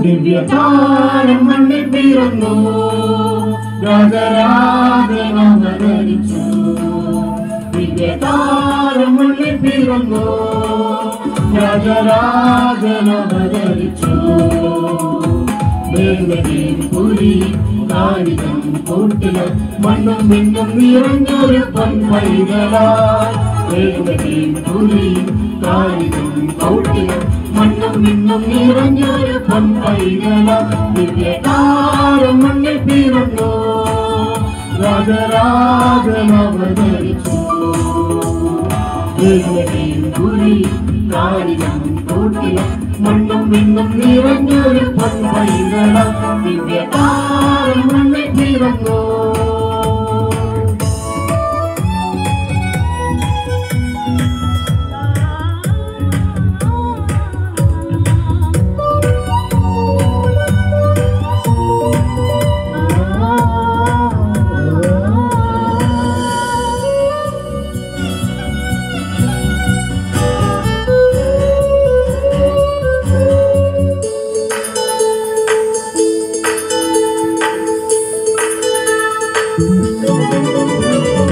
ദിവ്യതാരം മണ്ണിൽ പിറന്നു, രാജരാജൻ അവതരിച്ചു. ദിവ്യതാരം മണ്ണിൽ പിറന്നു, രാജരാജൻ അവതരിച്ചു. പുരി കാരികം കൂട്ടില് മണ്ണും മിന്നും നിറഞ്ഞൊരു പൊൻപൈതലായി. പുരി കാരികം കൂട്ടില് മണ്ണും മിന്നും നിറഞ്ഞൊരു പൊൻപൈതലായി. ദിവ്യതാരം മണ്ണിൽ പിറന്നു, രാജരാജൻ അവതരിച്ചു. പുരി കാരികം കൂട്ടില് മണ്ണും മിന്നും നിറഞ്ഞൊരു പൊൻപൈതലായി. ദിവ്യതാരം മണ്ണിൽ പിറന്നു.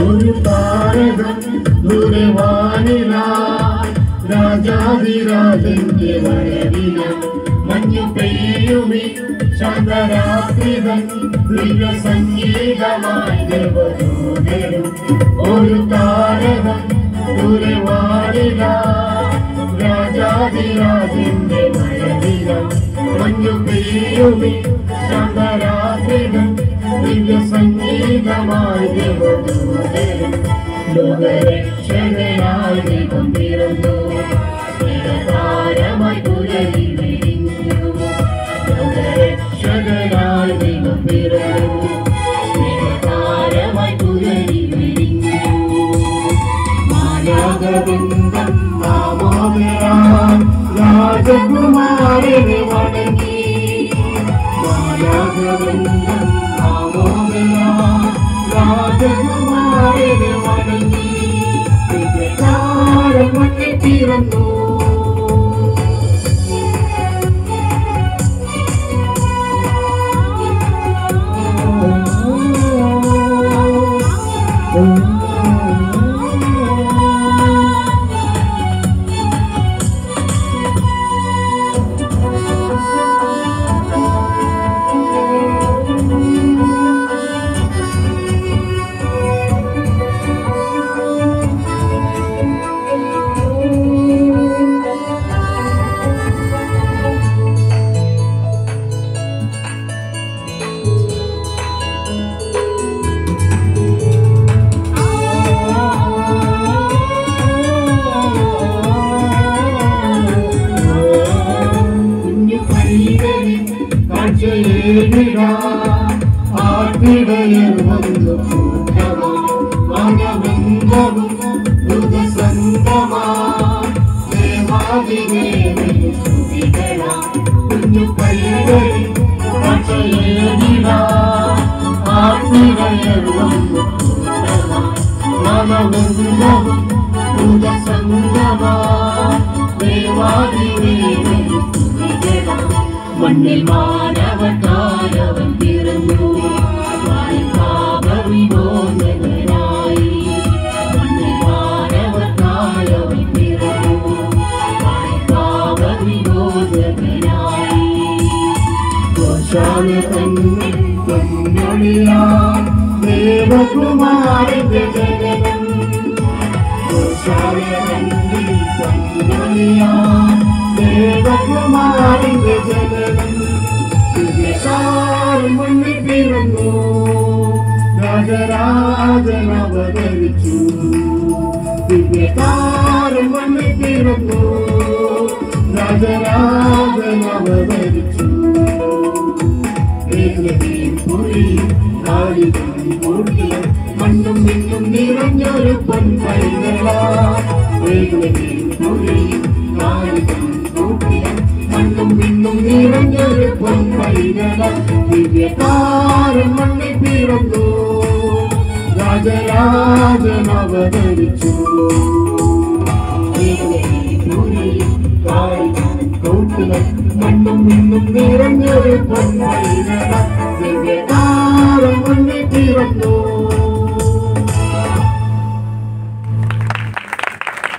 ഒരു താരകം ദൂരവാനിലായി, രാജാധിരാജന്റെ വരവില മഞ്ഞു പെയ്യുമി ശാന്തരാത്രിതൻ ദിവ്യ സംഗീതമായി ദേവദൂതരും. ഒരു താരകം ദൂരവാനിലായി, രാജാധിരാജന്റെ വരവില മഞ്ഞു പെയ്യുമി ശാന്തരാത്രിതൻ ദിവ്യ സംഗീതമായി ദേവദൂതരും. ലോകരക്ഷകനായി ദൈവം പിറന്നു, താരമായി പുലരി വിരിഞ്ഞു. ലോകരക്ഷകനായി ദൈവം പിറന്നു, താരമായി പുലരി വിരിഞ്ഞു. മാലാഖവൃന്ദം ആമോദയാൽ രാജകുമാരനെ വണങ്ങി. മാലാഖവൃന്ദം രാജകുമാരനെ വണങ്ങി. ദിവ്യതാരം മണ്ണിൽ പിറന്നു. ആട്ടിടയർ വന്നു കൂട്ടവും മനവൃന്ദവും മൃദസംഗമായി ദേവാദിദേവനെ സ്തുതികളാം. കുഞ്ഞു പൈതലിൽ ആട്ടിടയർ വന്നു കൂട്ടവും മനവൃന്ദവും മൃദസംഗമായി ദേവാദിദേവനെ സ്തുതികളാം. മണ്ണിൽ മാനവതാരവൻ പിറന്നു, പാപവിമോചകനായി. മണ്ണിൽ മാനവതാരവൻ പിറന്നു, പാപവിമോചകനായി. ഗോശാലതന്നിൽ പൊന്നൊളിയാൽ ദേവകുമാരന്റെ ജനനം. ഗോശാലതന്നിൽ പൊന്നൊളിയാൽ ദേവകുമാരന്റെ ജനനം. ദിവ്യതാരം മണ്ണിൽ പിറന്നു, രാജരാജൻ അവതരിച്ചു. ദിവ്യതാരം മണ്ണിൽ പിറന്നു, രാജരാജൻ അവതരിച്ചു. പുരി കാരികം കൂട്ടില് മണ്ണും മിന്നും നിറഞ്ഞൊരു പൊൻപൈതലായി. പുരി കാരികം കൂട്ടില് മണ്ണും മിന്നും നിറഞ്ഞൊരു പൊൻപൈതലായി. ദിവ്യതാരം മണ്ണിൽ പിറന്നു, രാജരാജൻ അവതരിച്ചു. മണ്ണും മിന്നും നിറഞ്ഞൊരു പൊൻപൈതലായി ദിവ്യതാരം മുന്നിൽ പിറന്നു.